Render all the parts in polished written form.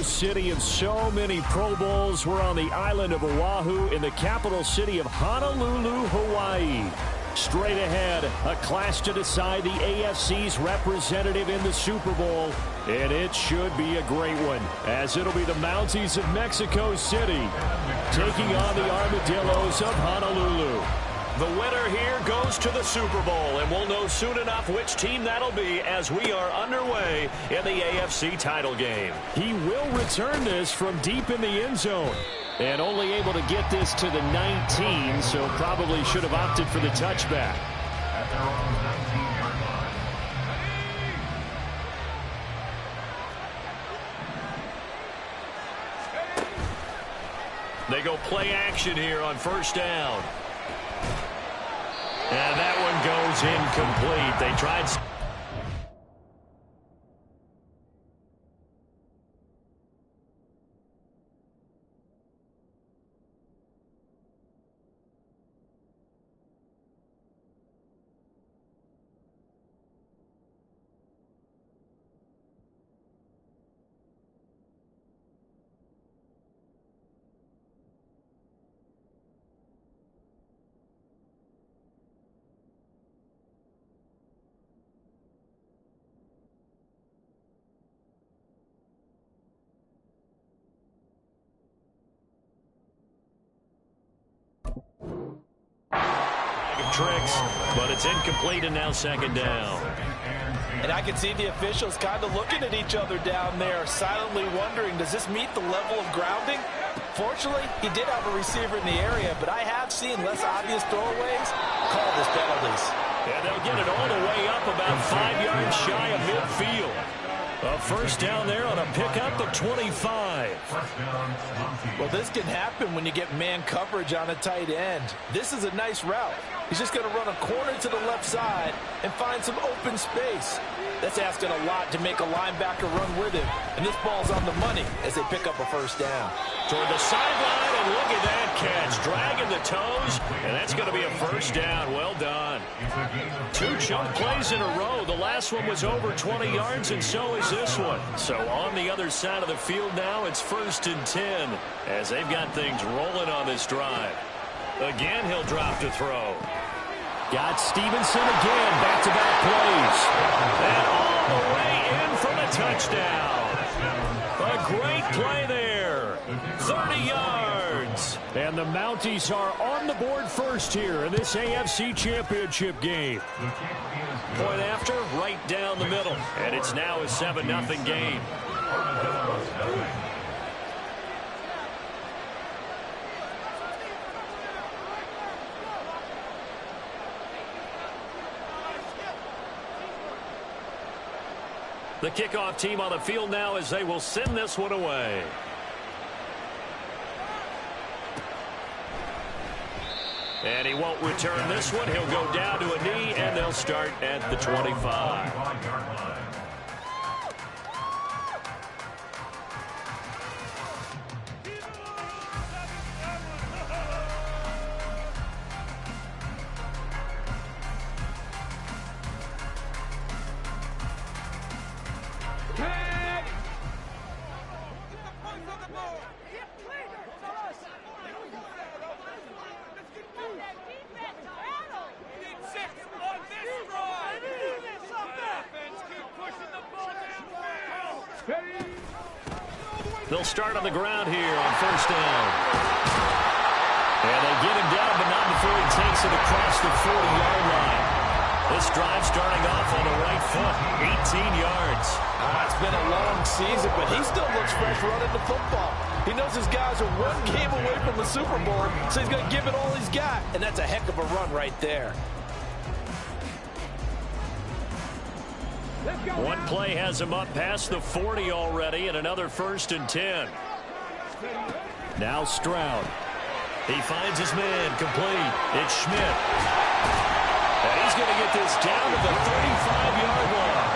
City, and so many Pro Bowls were on the island of Oahu in the capital city of Honolulu, Hawaii. Straight ahead, a clash to decide the AFC's representative in the Super Bowl. And it should be a great one, as it'll be the Mounties of Mexico City taking on the Armadillos of Honolulu. The winner here goes to the Super Bowl, and we'll know soon enough which team that'll be as we are underway in the AFC title game. He will return this from deep in the end zone, and only able to get this to the 19, so probably should have opted for the touchback. They go play action here on first down. And that one goes incomplete. They tried... tricks, but it's incomplete, and now second down. And I can see the officials kind of looking at each other down there, silently wondering, does this meet the level of grounding? Fortunately, he did have a receiver in the area, but I have seen less obvious throwaways called as penalties. And they'll get it all the way up about 5 yards shy of midfield. A first down there on a pickup of 25. Well, this can happen when you get man coverage on a tight end. This is a nice route. He's just going to run a corner to the left side and find some open space. That's asking a lot to make a linebacker run with him. And this ball's on the money as they pick up a first down. Toward the sideline, and look at that catch. Dragging the toes, and that's going to be a first down. Well done. 2 chunk plays in a row. The last one was over 20 yards, and so is this one. So on the other side of the field now, it's 1st and 10 as they've got things rolling on this drive. Again, he'll drop to throw. Got Stevenson again, back-to-back plays. And all the way in for the touchdown. A great play there. 30 yards. And the Mounties are on the board first here in this AFC Championship game. Point after, right down the middle. And it's now a 7-0 game. The kickoff team on the field now as they will send this one away. And he won't return this one. He'll go down to a knee, and they'll start at the 25. They'll start on the ground here on first down. And they get him down, but not before he takes it across the 40-yard line. This drive starting off on the right foot, 18 yards. It's been a long season, but he still looks fresh running the football. He knows his guys are one game away from the Super Bowl, so he's going to give it all he's got, and that's a heck of a run right there. One play has him up past the 40 already, and another 1st and 10. Now Stroud. He finds his man complete. It's Schmidt. And he's going to get this down to the 35-yard line.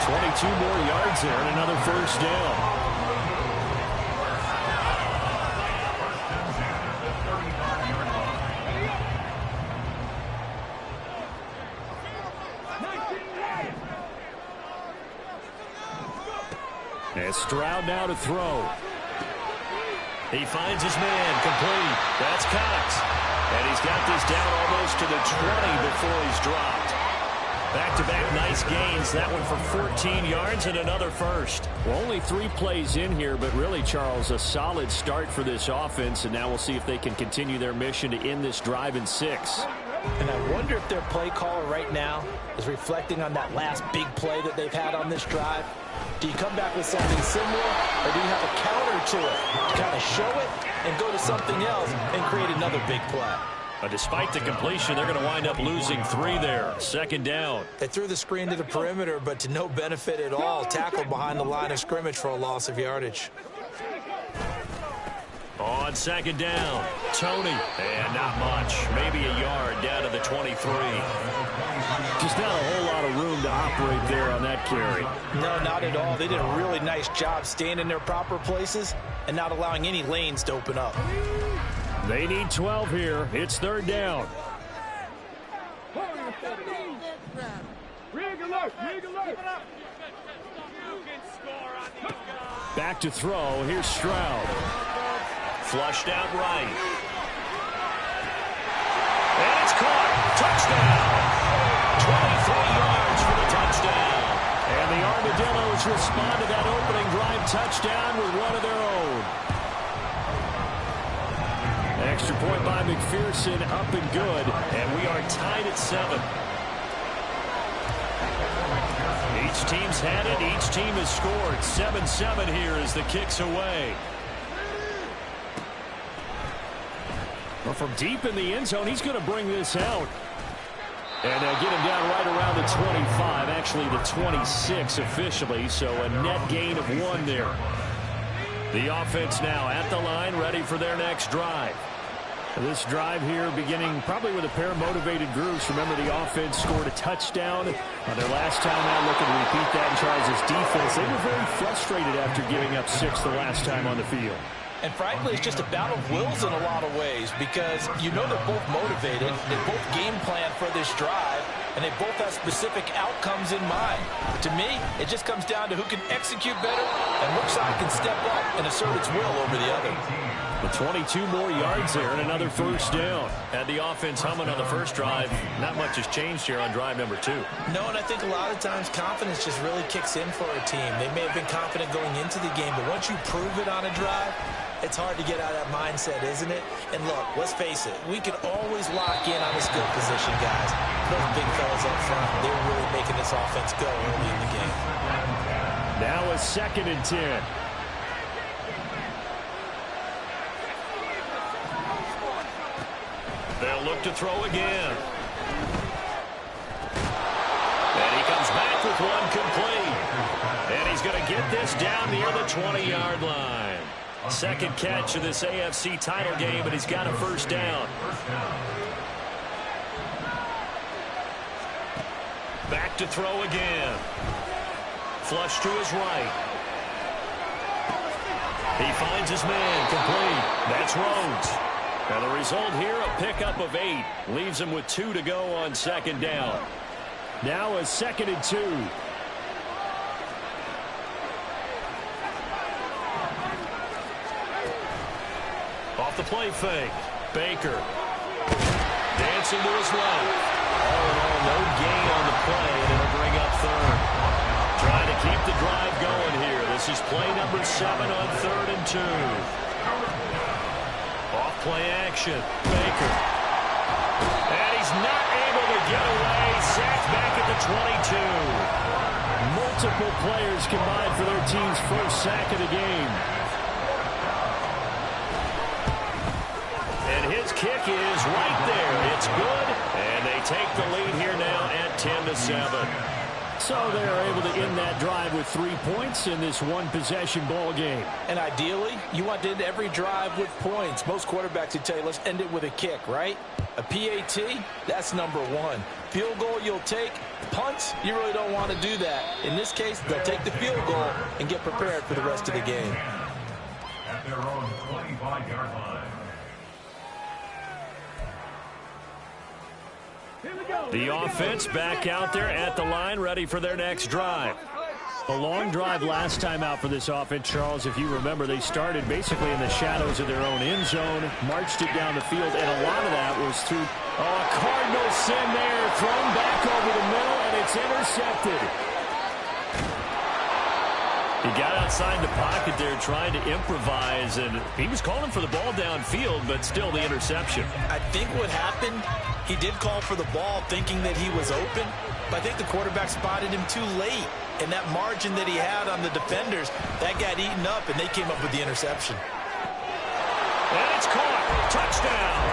22 more yards there and another first down. And Stroud now to throw. He finds his man, complete. That's Cox. And he's got this down almost to the 20 before he's dropped. Back-to-back nice gains. That one for 14 yards and another first. Well, only 3 plays in here, but really, Charles, a solid start for this offense. And now we'll see if they can continue their mission to end this drive in 6. And I wonder if their play caller right now is reflecting on that last big play that they've had on this drive. Do you come back with something similar, or do you have a counter to it to kind of show it and go to something else and create another big play? But despite the completion, they're going to wind up losing 3 there. 2nd down. They threw the screen to the perimeter, but to no benefit at all. Tackled behind the line of scrimmage for a loss of yardage. On 2nd down, Tony. And not much. Maybe a yard down to the 23. Just not a whole lot of room to operate there on that carry. No, not at all. They did a really nice job staying in their proper places and not allowing any lanes to open up. They need 12 here. It's 3rd down. Back to throw. Here's Stroud. Flushed out right. And it's caught. Touchdown. 23 yards for the touchdown. And the Armadillos respond to that opening drive touchdown with one of their own. Extra point by McPherson, up and good. And we are tied at 7. Each team's had it. Each team has scored. 7-7 here as the kick's away. Well, from deep in the end zone, he's going to bring this out. And they'll get him down right around the 25, actually the 26 officially, so a net gain of 1 there. The offense now at the line, ready for their next drive. This drive here beginning probably with a pair of motivated groups. Remember, the offense scored a touchdown on their last time out, looking to repeat that in Charles' defense. They were very frustrated after giving up 6 the last time on the field. And frankly, it's just a battle of wills in a lot of ways because you know they're both motivated, they both game plan for this drive, and they both have specific outcomes in mind. But to me, it just comes down to who can execute better and which side can step up and assert its will over the other. The 22 more yards there and another first down. Had the offense humming on the first drive. Not much has changed here on drive number 2. No, and I think a lot of times confidence just really kicks in for a team. They may have been confident going into the game, but once you prove it on a drive, it's hard to get out of that mindset, isn't it? And look, let's face it, we can always lock in on the skill position, guys. Those big fellas up front, they're really making this offense go early in the game. Now a 2nd and 10. They'll look to throw again. And he comes back with one complete. And he's going to get this down near the 20-yard line. 2nd catch of this AFC title game, and he's got a first down. Back to throw again. Flush to his right. He finds his man, complete. That's Rhodes. And the result here, a pickup of 8. Leaves him with 2 to go on 2nd down. Now a 2nd and 2. Off the play fake. Baker. Dancing to his left. Oh, no gain on the play, and it'll bring up 3rd. Trying to keep the drive going here. This is play number 7 on 3rd and 2. Off play action. Baker. And he's not able to get away. Sacked back at the 22. Multiple players combined for their team's first sack of the game. And his kick is right there. It's good. And they take the lead here now at 10-7. So they are able to end that drive with 3 points in this one-possession ball game. And ideally, you want to end every drive with points. Most quarterbacks would tell you, let's end it with a kick, right? A PAT, that's number 1. Field goal you'll take. Punts, you really don't want to do that. In this case, they'll take the field goal and get prepared for the rest of the game. At their own 25-yard line. The offense back out there at the line, ready for their next drive. A long drive last time out for this offense, Charles. If you remember, they started basically in the shadows of their own end zone, marched it down the field, and a lot of that was through a Cardinal sin there, thrown back over the middle, and it's intercepted. He got outside the pocket there trying to improvise, and he was calling for the ball downfield, but still the interception. I think what happened, he did call for the ball thinking that he was open, but I think the quarterback spotted him too late. And that margin that he had on the defenders, that got eaten up, and they came up with the interception. And it's caught. Touchdown.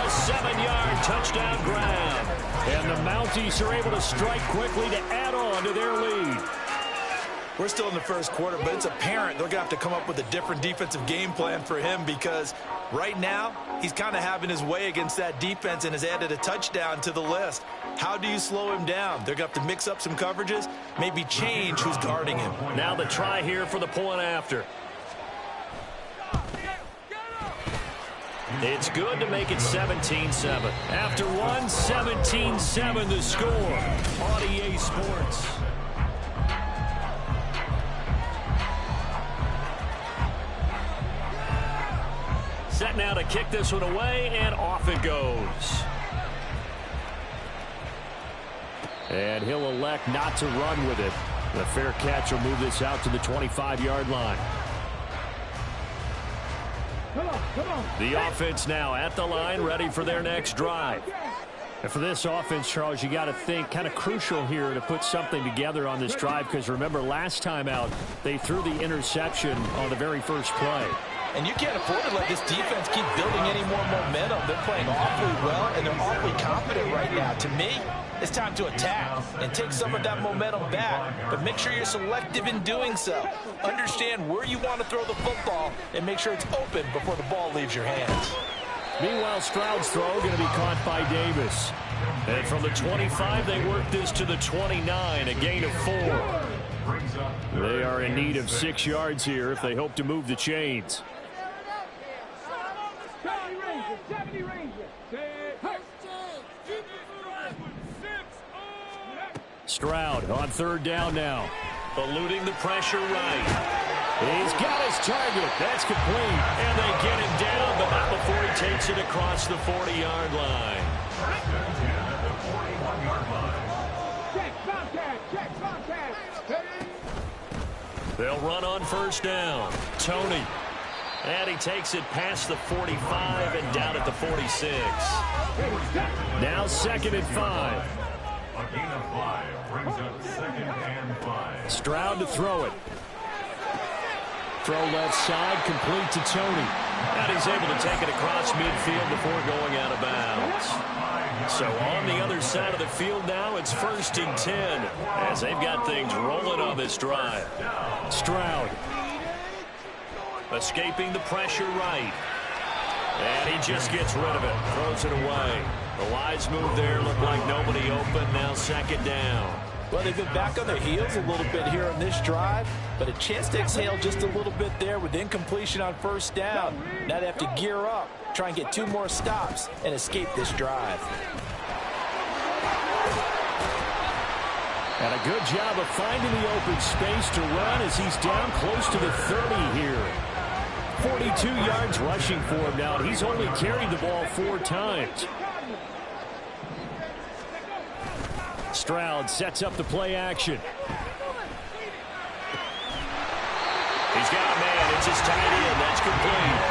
A 7-yard touchdown grab. And the Mounties are able to strike quickly to add on to their lead. We're still in the first quarter, but it's apparent they're going to have to come up with a different defensive game plan for him because right now he's kind of having his way against that defense and has added a touchdown to the list. How do you slow him down? They're going to have to mix up some coverages, maybe change who's guarding him. Now the try here for the point after. It's good to make it 17-7. After one, 17-7 the score on EA Sports. Set now to kick this one away, and off it goes. And he'll elect not to run with it. The fair catch will move this out to the 25-yard line. The offense now at the line, ready for their next drive. And for this offense, Charles, you got to think kind of crucial here to put something together on this drive because remember last time out they threw the interception on the very first play. And you can't afford to let this defense keep building any more momentum. They're playing awfully well, and they're awfully confident right now. To me, it's time to attack and take some of that momentum back. But make sure you're selective in doing so. Understand where you want to throw the football and make sure it's open before the ball leaves your hands. Meanwhile, Stroud's throw going to be caught by Davis. And from the 25, they work this to the 29, a gain of 4. They are in need of 6 yards here if they hope to move the chains. Stroud on third down now. Eluding the pressure right. He's got his target. That's complete. And they get him down, but not before he takes it across the 40-yard line. They'll run on first down. Tony. And he takes it past the 45 and down at the 46. Now 2nd and 5. A gain of 5 brings up 2nd and 5. Stroud to throw it. Throw left side, complete to Tony. And he's able to take it across midfield before going out of bounds. So on the other side of the field now, it's 1st and 10 as they've got things rolling on this drive. Stroud. Escaping the pressure right. And he just gets rid of it. Throws it away. The wise move there. Looked like nobody open. Now 2nd down. Well, they've been back on their heels a little bit here on this drive, but a chance to exhale just a little bit there with incompletion on first down. Now they have to gear up, try and get 2 more stops, and escape this drive. And a good job of finding the open space to run as he's down close to the 30 here. 42 yards rushing for him now. He's only carried the ball 4 times. Stroud sets up the play action. He's got a man. It's his tight end. That's complete.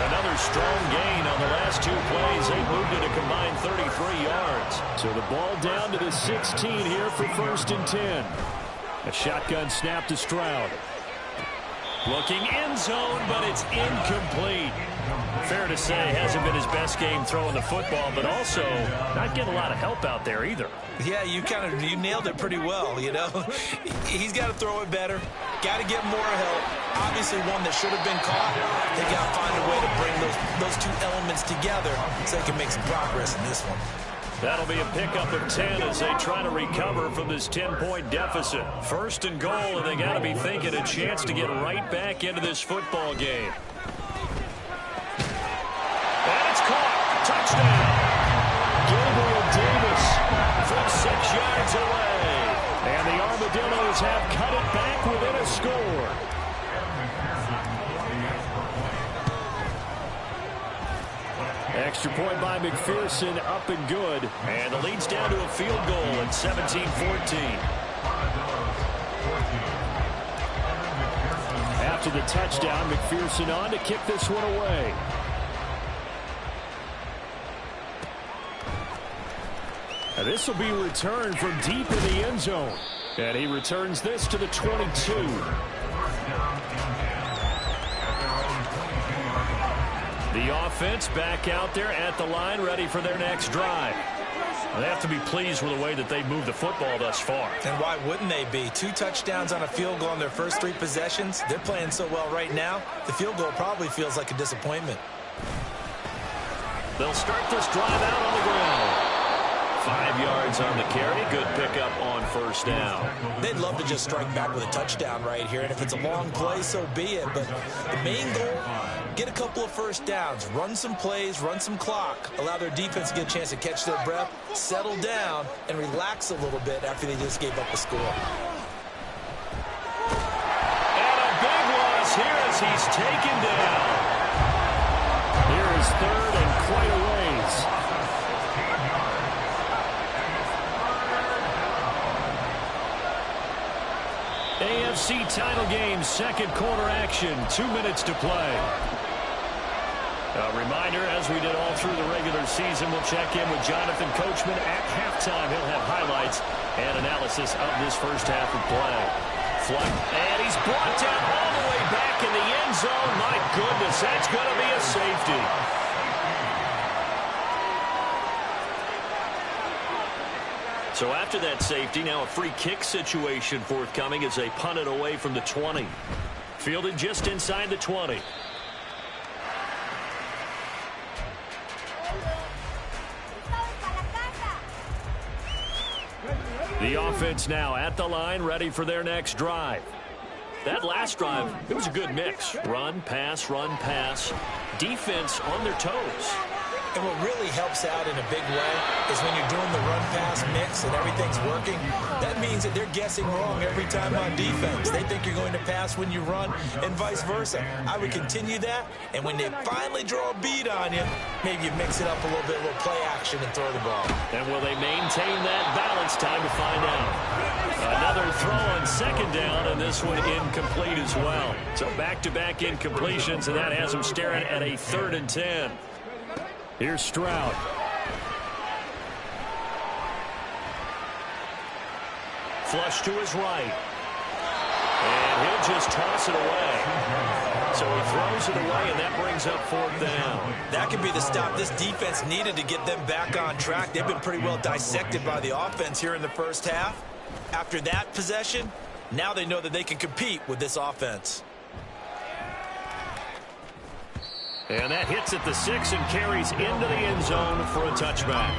Another strong gain on the last 2 plays. They moved it a combined 33 yards. So the ball down to the 16 here for 1st and 10. A shotgun snap to Stroud. Looking end zone, but it's incomplete. Fair to say, hasn't been his best game throwing the football, but also not getting a lot of help out there either. Yeah, you nailed it pretty well, you know. He's got to throw it better. Got to get more help. Obviously one that should have been caught. They got to find a way to bring those 2 elements together so they can make some progress in this one. That'll be a pickup of 10 as they try to recover from this 10-point deficit. 1st and goal, and they got to be thinking a chance to get right back into this football game. And it's caught. Touchdown. Gabriel Davis from 6 yards away. And the Armadillos Eagles have cut it back within a score. Extra point by McPherson, up and good. And the lead's down to a field goal at 17-14. After the touchdown, McPherson on to kick this one away. And this will be returned from deep in the end zone. And he returns this to the 22. The offense back out there at the line, ready for their next drive. They have to be pleased with the way that they've moved the football thus far. And why wouldn't they be? 2 touchdowns on a field goal in their first 3 possessions. They're playing so well right now, the field goal probably feels like a disappointment. They'll start this drive out on the ground. 5 yards on the carry. Good pickup on first down. They'd love to just strike back with a touchdown right here, and if it's a long play, so be it. But the main goal, get a couple of first downs, run some plays, run some clock, allow their defense to get a chance to catch their breath, settle down, and relax a little bit after they just gave up a score. And a big loss here as he's taken down. Here is third and quite a ways. AFC title game, second quarter action, 2 minutes to play. A reminder, as we did all through the regular season, we'll check in with Jonathan Coachman at halftime. He'll have highlights and analysis of this first half of play. And he's brought down all the way back in the end zone. My goodness, that's going to be a safety. So after that safety, now a free kick situation forthcoming as they punt it away from the 20. Fielded just inside the 20. The offense now at the line, ready for their next drive. That last drive, it was a good mix. Run, pass, defense on their toes. And what really helps out in a big way is when you're doing the run-pass mix and everything's working, that means that they're guessing wrong every time on defense. They think you're going to pass when you run and vice versa. I would continue that, and when they finally draw a beat on you, maybe you mix it up a little bit, a little play action and throw the ball. And will they maintain that balance? Time to find out. Another throw on second down, and this one incomplete as well. So back-to-back incompletions, and that has them staring at a 3rd and 10. Here's Stroud. Flush to his right. And he'll just toss it away. So he throws it away, and that brings up 4th down. That could be the stop this defense needed to get them back on track. They've been pretty well dissected by the offense here in the first half. After that possession, now they know that they can compete with this offense. And that hits at the 6 and carries into the end zone for a touchback.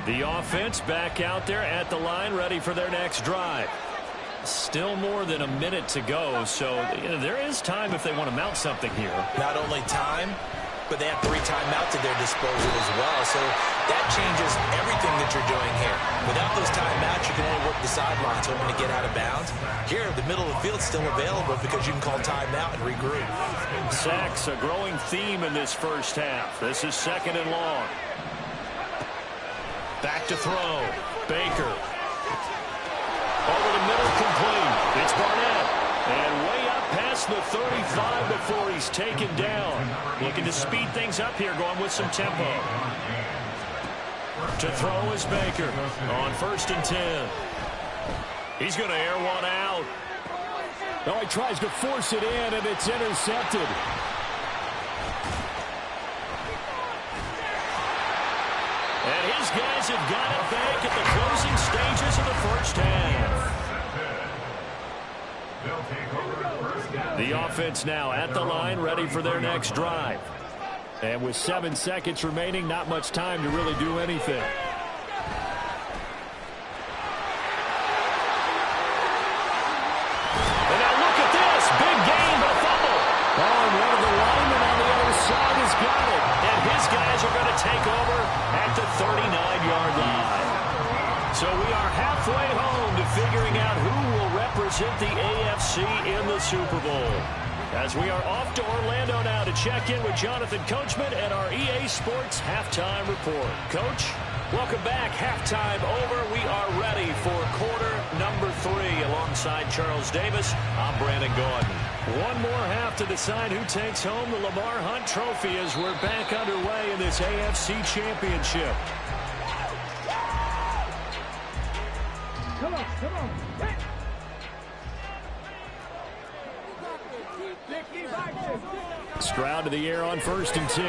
The offense back out there at the line, ready for their next drive. Still more than a minute to go, so there is time if they want to mount something here. Not only time, but they have 3 timeouts at their disposal as well. So that changes everything that you're doing here. Without those timeouts, you can only work the sidelines, hoping to get out of bounds. Here, the middle of the field's still available because you can call timeout and regroup. Sacks, a growing theme in this first half. This is 2nd and long. Back to throw. Baker. Over the middle, complete. It's Barnett. And way up past the 35 before he's taken down. Looking to speed things up here, going with some tempo. To throw is Baker on 1st and 10. He's going to air one out. Oh, he tries to force it in, and it's intercepted. And his guys have got it back at the closing stages of the first half. The offense now at the line, ready for their next drive. And with 7 seconds remaining, not much time to really do anything. And now look at this. Big gain, but fumble. Oh, and one of the linemen on the other 39-yard line. So we are halfway home to figuring out who will represent the AFC in the Super Bowl. As we are off to Orlando now to check in with Jonathan Coachman and our EA Sports Halftime Report. Coach, welcome back. Halftime over. We are ready for quarter number 3. Alongside Charles Davis, I'm Brandon Gaudin. One more half to decide who takes home the Lamar Hunt Trophy as we're back underway in this AFC Championship. Come on. Stroud to the air on 1st and 10.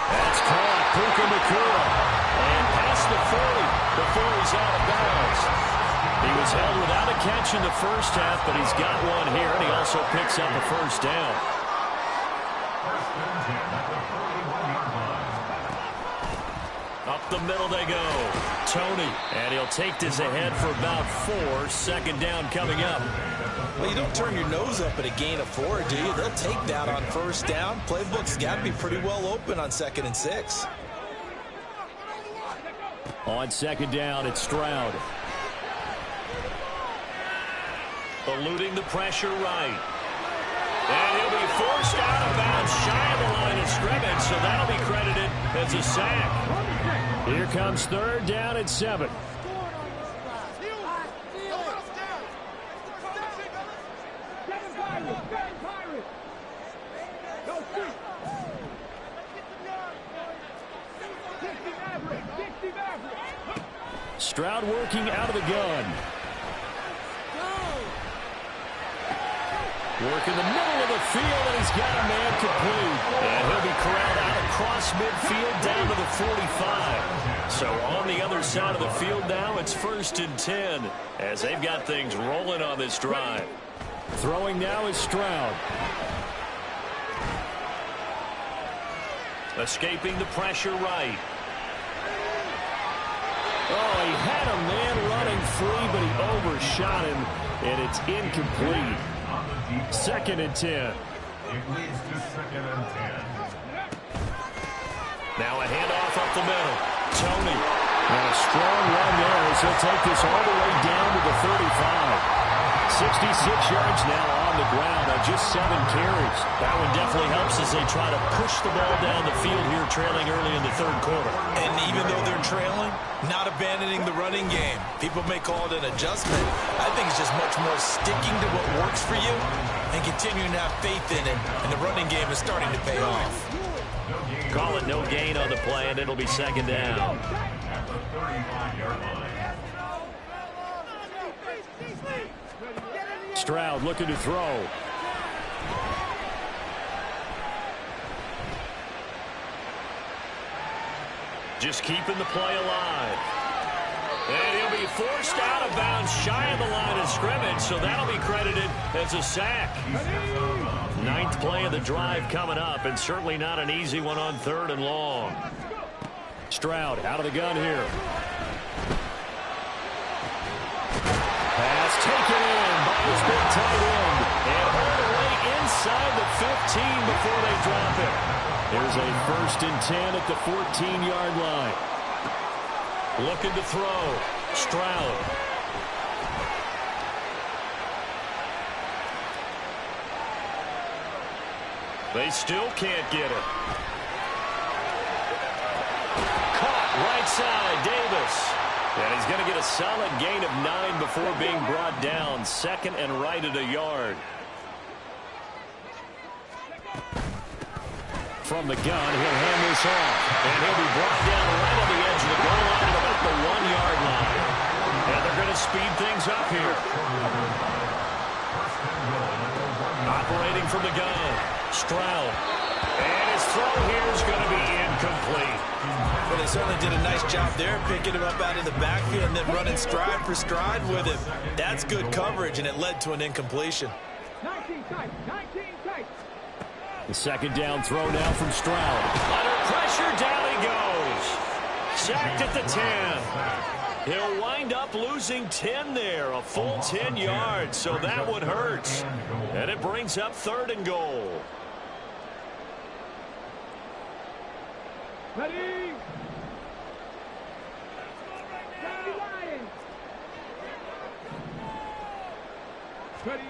That's caught. Puka Nacua. And past the 40 before he's out of bounds. He was held without a catch in the first half, but he's got one here, and he also picks up a first down. Up the middle they go. Tony. And he'll take this ahead for about 4. Second down coming up. Well, you don't turn your nose up at a gain of 4, do you? They'll take that on first down. Playbook's got to be pretty well open on 2nd and 6. On 2nd down, it's Stroud. Eluding the pressure right. And he'll be forced out of bounds shy of the line of scrimmage, so that'll be credited as a sack. Here comes 3rd down and 7. Stroud working out of the gun. Working the middle of the field, and he's got a man complete. And he'll be corralled out across midfield down to the 45. So on the other side of the field now, it's 1st and 10 as they've got things rolling on this drive. Throwing now is Stroud. Escaping the pressure right. Oh, he had a man running free, but he overshot him, and it's incomplete. 2nd and 10. It leads to 2nd and 10. Now a handoff up the middle. Tony. And a strong run there as he'll take this all the way down to the 35. 66 yards now on the ground on just 7 carries. That one definitely helps as they try to push the ball down the field here, trailing early in the 3rd quarter. And even though they're trailing, not abandoning the running game. People may call it an adjustment. I think it's just much more sticking to what works for you and continuing to have faith in it. And the running game is starting to pay off. Call it no gain on the play, and it'll be 2nd down. At the 35-yard line. Stroud looking to throw. Just keeping the play alive. And he'll be forced out of bounds shy of the line of scrimmage, so that'll be credited as a sack. 9th play of the drive coming up, and certainly not an easy one on 3rd and long. Stroud out of the gun here. Pass taken in by his big tight end. And all the way inside the 15 before they drop it. There's a 1st and 10 at the 14-yard line. Looking to throw. Stroud. They still can't get it. Caught right side, Davis. And he's going to get a solid gain of 9 before being brought down. 2nd and right at a yard. From the gun, he'll hand this off. And he'll be brought down right on the edge of the goal line at about the 1-yard line. And they're going to speed things up here. Operating from the gun. Stroud. And his throw here is going to be incomplete. But they certainly did a nice job there, picking him up out of the backfield and then running stride for stride with him. That's good coverage, and it led to an incompletion. 19 tight. The 2nd down throw now from Stroud. Under pressure, down he goes. Sacked at the 10. He'll wind up losing 10 there, a full 10 yards, so that one hurts. And it brings up 3rd and goal. Ready? Danny Lions. Ready?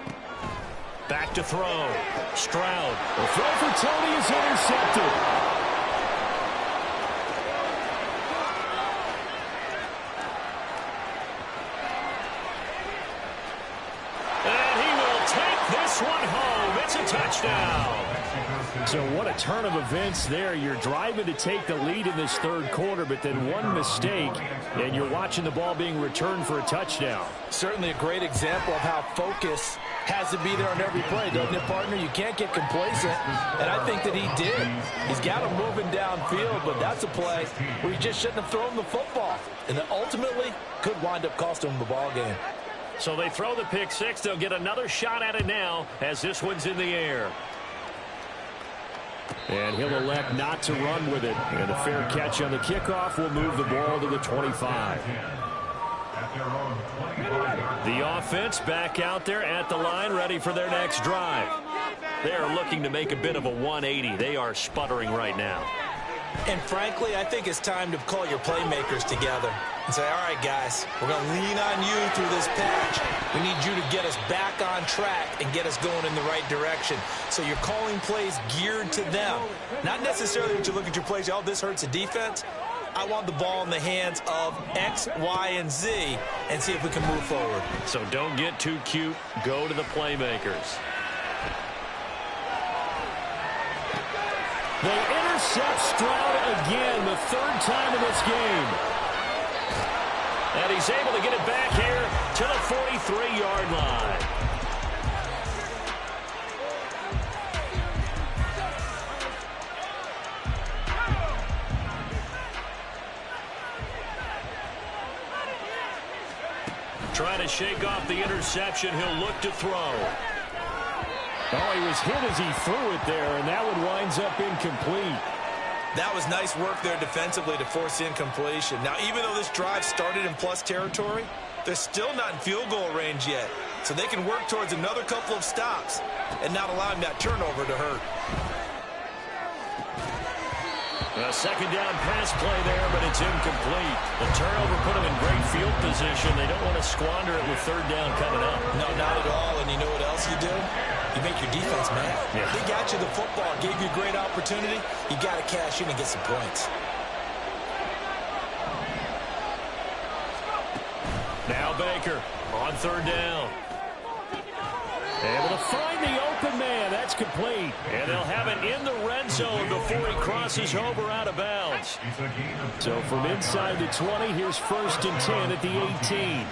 Back to throw. Stroud. The throw for Tony is intercepted. And he will take this one home. It's a touchdown. So what a turn of events there. You're driving to take the lead in this third quarter, but then one mistake, and you're watching the ball being returned for a touchdown. Certainly a great example of how focus has to be there on every play, doesn't it, partner? You can't get complacent, and I think that he did. He's got him moving downfield, but that's a play where he just shouldn't have thrown the football, and that ultimately could wind up costing him the ball game. So they throw the pick six. They'll get another shot at it now as this one's in the air. And he'll elect not to run with it. And a fair catch on the kickoff will move the ball to the 25. The offense back out there at the line, ready for their next drive. They are looking to make a bit of a 180. They are sputtering right now. And frankly, I think it's time to call your playmakers together and say, all right, guys, we're going to lean on you through this patch. We need you to get us back on track and get us going in the right direction. So you're calling plays geared to them. Not necessarily that you look at your plays, oh, this hurts the defense. I want the ball in the hands of X, Y, and Z and see if we can move forward. So don't get too cute. Go to the playmakers. They intercept Stroud again, the third time in this game. And he's able to get it back here to the 43-yard line. Trying to shake off the interception. He'll look to throw. Oh, he was hit as he threw it there, and that one winds up incomplete. That was nice work there defensively to force incompletion. Now, even though this drive started in plus territory, they're still not in field goal range yet. So they can work towards another couple of stops and not allowing that turnover to hurt. A second down pass play there, but it's incomplete. The turnover put them in great field position. They don't want to squander it with third down coming up. No, not at all. And you know what else you do? You make your defense mad. Yeah. They got you the football, gave you a great opportunity. You got to cash in and get some points. Now Baker on third down. Able to find the open man. That's complete. And they'll have it in the red zone before he crosses over out of bounds. So from inside the 20, here's 1st and 10 at the 18.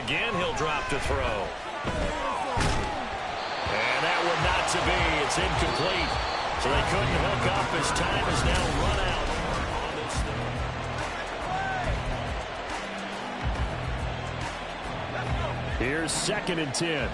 Again, he'll drop to throw. And that one not to be. It's incomplete. So they couldn't hook up as time is now run out. Here's 2nd and 10.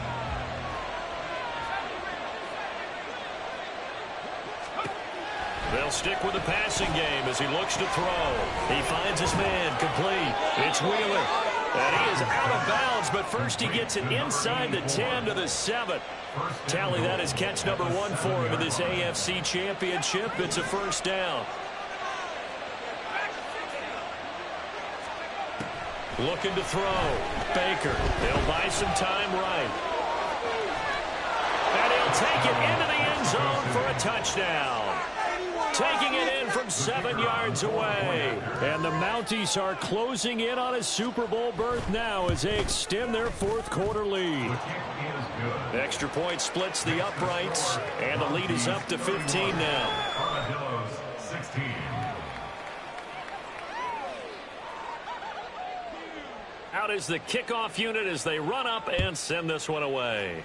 They'll stick with the passing game as he looks to throw. He finds his man complete. It's Wheeler. And he is out of bounds, but first he gets it inside the 10 to the 7. Tally that as catch number 1 for him in this AFC Championship. It's a first down. Looking to throw. Baker. They'll buy some time right. And he'll take it into the end zone for a touchdown. Taking it in from 7 yards away. And the Mounties are closing in on a Super Bowl berth now as they extend their 4th quarter lead. Extra point splits the uprights, and the lead is up to 15 now. Armadillos 16. Out is the kickoff unit as they run up and send this one away.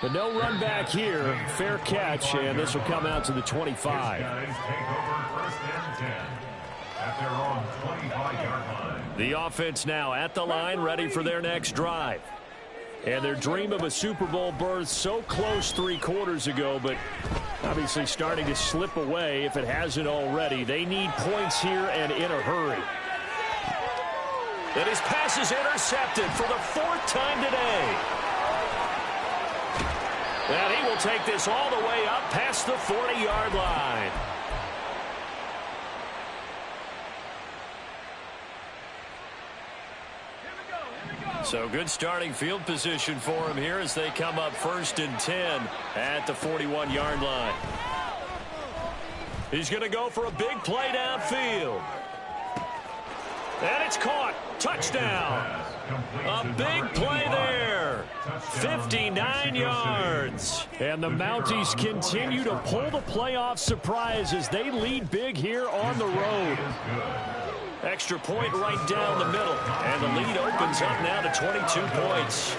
But no run back here. Fair catch, and this will come out to the 25. Guys take over 1st and 10 at their own 25-yard line. The offense now at the line, ready for their next drive. And their dream of a Super Bowl berth so close 3 quarters ago, but Obviously starting to slip away if it hasn't already. They need points here and in a hurry. And his pass is intercepted for the 4th time today. And he will take this all the way up past the 40-yard line. So good starting field position for him here as they come up 1st and 10 at the 41-yard line. He's going to go for a big play downfield. And it's caught. Touchdown. A big play there. 59 yards. And the Mounties continue to pull the playoff surprise as they lead big here on the road. Extra point right down the middle. And the lead opens up now to 22 points.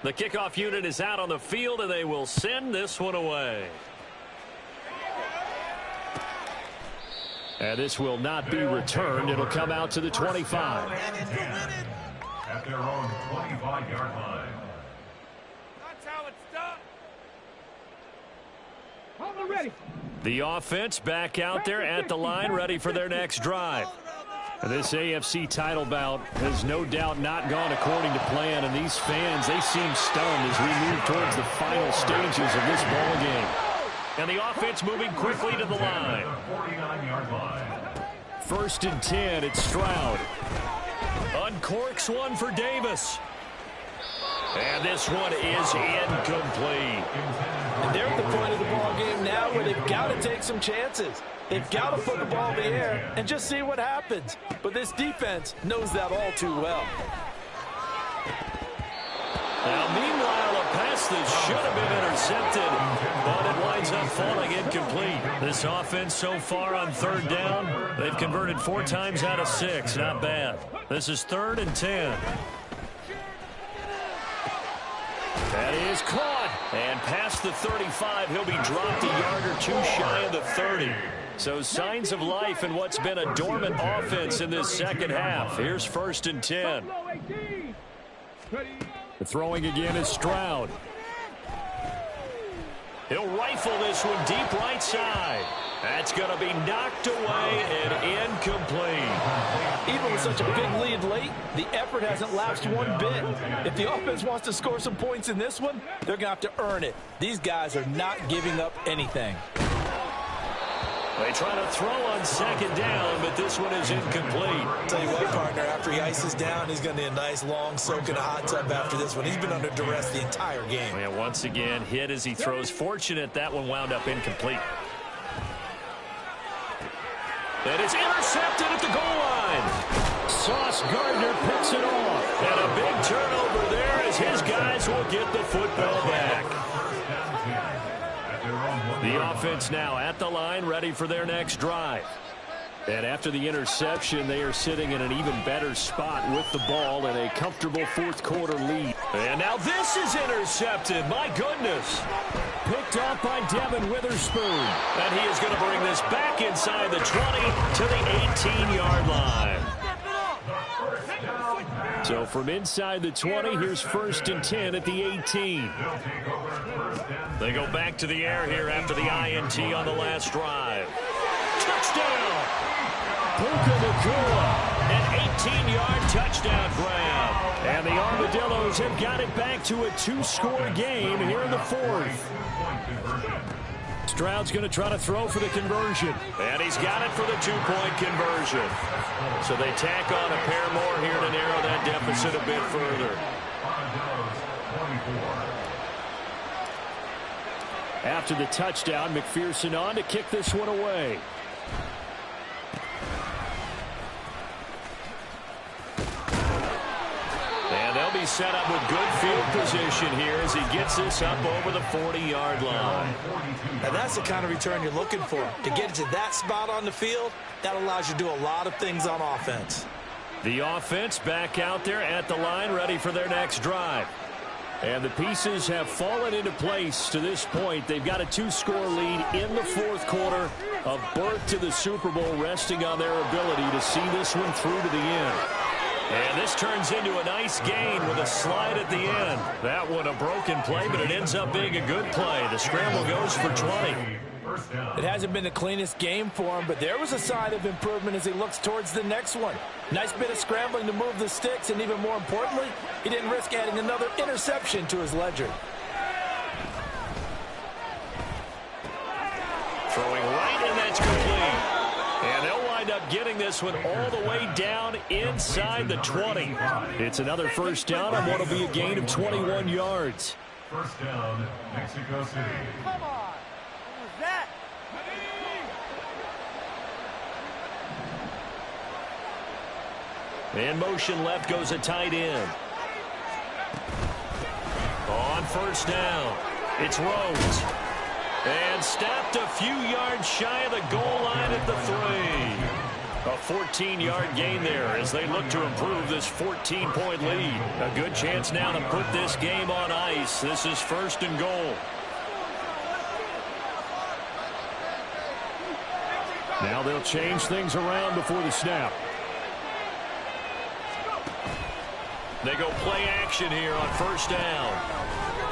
The kickoff unit is out on the field, and they will send this one away. And this will not be returned. It'll come out to the 25. At their own 25-yard line. That's how it's done. Hold ready. The offense back out there at the line, ready for their next drive. This AFC title bout has no doubt not gone according to plan, and these fans, they seem stunned as we move towards the final stages of this ball game. And the offense moving quickly to the line. 49-yard line. 1st and 10, it's Stroud. Uncorks one for Davis. And this one is incomplete. And they're at the point of the ball game now where they've got to take some chances. They've got to put the ball in the air and just see what happens. But this defense knows that all too well. Now, meanwhile, a pass that should have been intercepted, but it winds up falling incomplete. This offense so far on 3rd down, they've converted 4 times out of 6. Not bad. This is 3rd and 10. That is caught. And past the 35, he'll be dropped a yard or 2 shy of the 30. So signs of life in what's been a dormant offense in this second half. Here's 1st and 10. The throwing again is Stroud. He'll rifle this one deep right side. That's going to be knocked away and incomplete. Even with such a big lead late, the effort hasn't lapsed one bit. If the offense wants to score some points in this one, they're going to have to earn it. These guys are not giving up anything. They try to throw on 2nd down, but this one is incomplete. Tell you what, partner, after he ices down, he's going to need a nice long soak in a hot tub after this one. He's been under duress the entire game. Yeah, once again, hit as he throws. Fortunate that one wound up incomplete. That is intercepted at the goal line. Sauce Gardner picks it off. And a big turnover there as his guys will get the football back. The offense now at the line, ready for their next drive. And after the interception, they are sitting in an even better spot with the ball and a comfortable 4th quarter lead. And now this is intercepted. My goodness. Picked off by Devin Witherspoon. And he is going to bring this back inside the 20 to the 18-yard line. So from inside the 20, here's 1st and 10 at the 18. They go back to the air here after the INT on the last drive. Touchdown! Puka Nacua. An 18-yard touchdown grab. And the Armadillos have got it back to a 2-score game here in the 4th. Stroud's going to try to throw for the conversion. And he's got it for the 2-point conversion. So they tack on a pair more here to narrow that deficit a bit further. After the touchdown, McPherson on to kick this one away. And they'll be set up with good field position here as he gets this up over the 40-yard line. Now that's the kind of return you're looking for. To get it to that spot on the field, that allows you to do a lot of things on offense. The offense back out there at the line, ready for their next drive. And the pieces have fallen into place to this point. They've got a 2-score lead in the fourth quarter. A berth to the Super Bowl resting on their ability to see this one through to the end. And this turns into a nice gain with a slide at the end. That one a broken play, but it ends up being a good play. The scramble goes for 20. It hasn't been the cleanest game for him, but there was a sign of improvement as he looks towards the next one. Nice bit of scrambling to move the sticks, and even more importantly, he didn't risk adding another interception to his ledger. Throwing right, and that's complete. And they'll wind up getting this one all the way down inside the 20. It's another first down on what will be a gain of 21 yards. First down, Mexico City. Come on. What was that? In motion left goes a tight end. On first down, it's Rhodes. And stopped a few yards shy of the goal line at the 3. A 14-yard gain there as they look to improve this 14-point lead. A good chance now to put this game on ice. This is first and goal. Now they'll change things around before the snap. They go play action here on first down.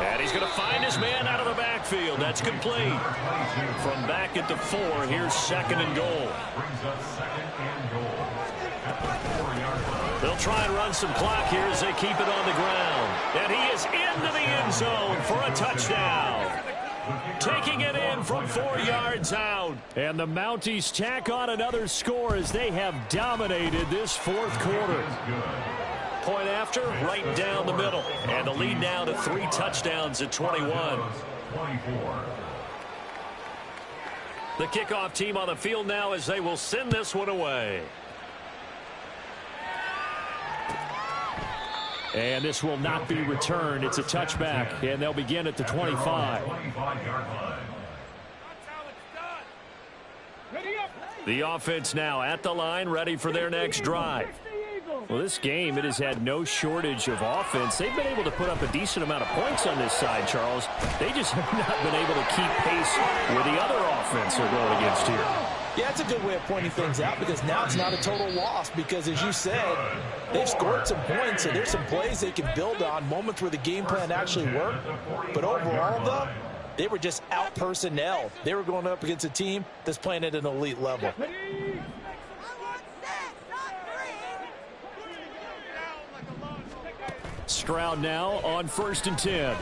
And he's going to find his man out of the backfield. That's complete. From back at the 4, here's second and goal. Brings up second and goal at the 4-yard line. They'll try and run some clock here as they keep it on the ground. And he is into the end zone for a touchdown. Taking it in from 4 yards out. And the Mounties tack on another score as they have dominated this fourth quarter. Point after, right down the middle. And the lead now to 3 touchdowns at 21. 24. The kickoff team on the field now as they will send this one away. And this will not be returned. It's a touchback, and they'll begin at the 25. 25-yard line. That's how it's done. Ready up. The offense now at the line, ready for their next drive. Well, this game, it has had no shortage of offense. They've been able to put up a decent amount of points on this side, Charles. They just have not been able to keep pace with the other offense they're going against here. Yeah, it's a good way of pointing things out because now it's not a total loss because, as you said, they've scored some points, so there's some plays they can build on, moments where the game plan actually worked. But overall, though, they were just out-personnel. They were going up against a team that's playing at an elite level. Stroud now on 1st and 10.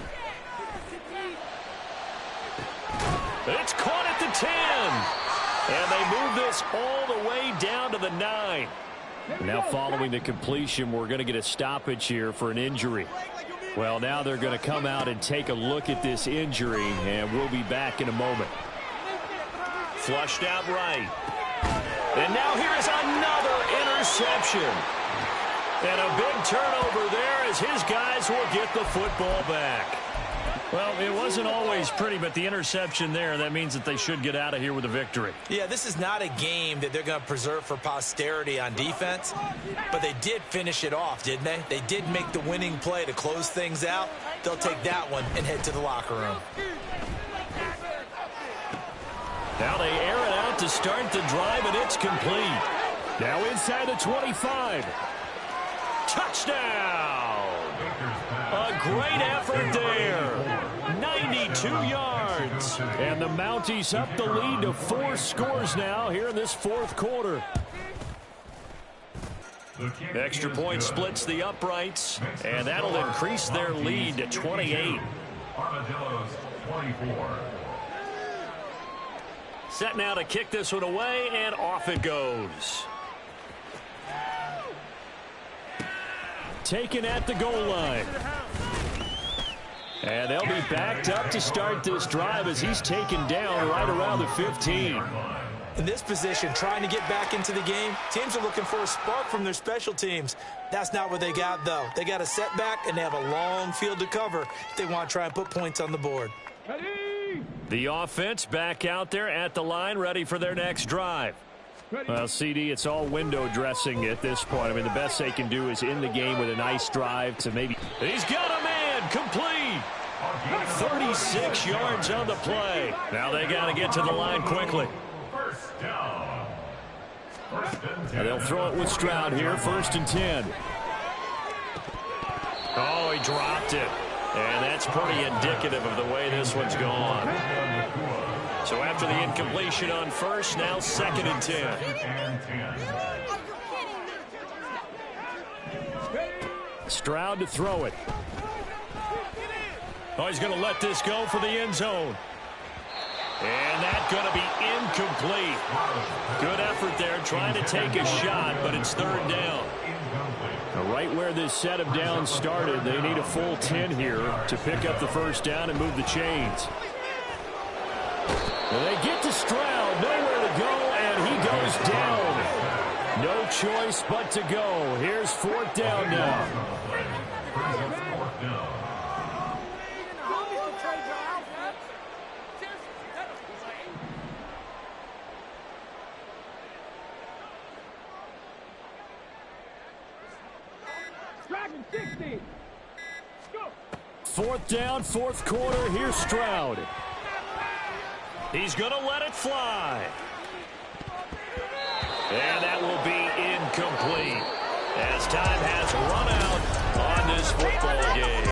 It's caught at the 10. And they move this all the way down to the 9. Now following the completion, we're going to get a stoppage here for an injury. Well, now they're going to come out and take a look at this injury, and we'll be back in a moment. Flushed out right. And now here is another interception. And a big turnover there as his guys will get the football back. Well, it wasn't always pretty, but the interception there, that means that they should get out of here with a victory. Yeah, this is not a game that they're going to preserve for posterity on defense, but they did finish it off, didn't they? They did make the winning play to close things out. They'll take that one and head to the locker room. Now they air it out to start the drive, and it's complete. Now inside the 25. Touchdown! A great effort there. 92 yards. And the Mounties up the lead to 4 scores now here in this fourth quarter. Extra point splits the uprights, and that'll increase their lead to 28. Armadillos 24. Set now to kick this one away, and off it goes. Taken at the goal line. And they'll be backed up to start this drive as he's taken down right around the 15. In this position, trying to get back into the game, teams are looking for a spark from their special teams. That's not what they got, though. They got a setback, and they have a long field to cover if they want to try and put points on the board. The offense back out there at the line, ready for their next drive. Well, CD, it's all window dressing at this point. I mean, the best they can do is end the game with a nice drive to maybe. He's got a man complete. 36 yards on the play. Now they got to get to the line quickly. First down. Now they'll throw it with Stroud here, 1st and 10. Oh, he dropped it. And that's pretty indicative of the way this one's gone. So after the incompletion on 1st, now 2nd and 10. Stroud to throw it. Oh, he's going to let this go for the end zone. And that's going to be incomplete. Good effort there trying to take a shot, but it's 3rd down. Right where this set of downs started, they need a full 10 here to pick up the 1st down and move the chains. Well, they get to Stroud, nowhere to go, and he goes down. No choice but to go. Here's 4th down now. Dragon 60. Go. 4th down, 4th quarter. Here's Stroud. He's going to let it fly. And that will be incomplete as time has run out on this football game.